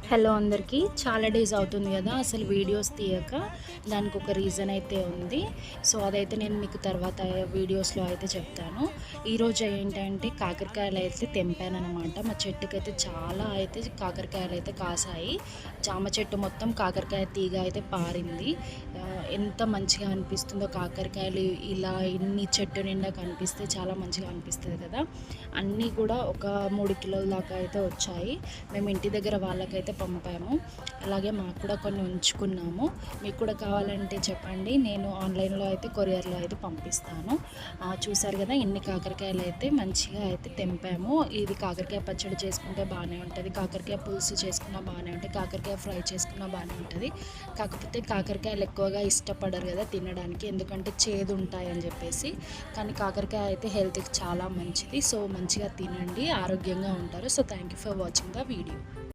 Hello అందరికీ. చాలా days అవుతుంది కదా అసలు వీడియోస్ తీయక. దానికి ఒక రీజన్ అయితే ఉంది. సో అదైతే నేను మీకు తర్వాత వీడియోస్లో అయితే చెప్తాను. ఈరోజు ఏంటంటే కాకరకాయలు అయితే తెంపానమాట. మా చెట్టుకైతే చాలా అయితే కాకరకాయలు అయితే కాసాయి. జామ చెట్టు మొత్తం కాకరకాయ తీగ అయితే పారింది. ఎంత మంచిగా అనిపిస్తుందో కాకరకాయలు ఇలా ఇన్ని చెట్టు నిండా కనిపిస్తే చాలా మంచిగా అనిపిస్తుంది కదా. అన్నీ కూడా ఒక 3 కిలోల దాకా అయితే వచ్చాయి. మేము ఇంటి దగ్గర వాళ్ళకైతే పంపాము. అలాగే మాకు కూడా కొన్ని ఉంచుకున్నాము. మీకు కూడా కావాలంటే చెప్పండి, నేను ఆన్లైన్లో అయితే కొరియర్లో అయితే పంపిస్తాను. చూసారు కదా ఎన్ని కాకరకాయలు అయితే మంచిగా అయితే తెంపాము. ఇది కాకరకాయ పచ్చడి చేసుకుంటే బాగానే ఉంటుంది, కాకరకాయ పులుసు చేసుకున్నా బాగానే ఉంటుంది, కాకరకాయ ఫ్రై చేసుకున్నా బాగానే ఉంటుంది. కాకపోతే కాకరకాయలు ఎక్కువగా ఇష్టపడరు కదా తినడానికి, ఎందుకంటే చేదు ఉంటాయని చెప్పేసి. కానీ కాకరకాయ అయితే హెల్త్కి చాలా మంచిది. సో మంచిగా తినండి, ఆరోగ్యంగా ఉంటారు. So thank you for watching the video.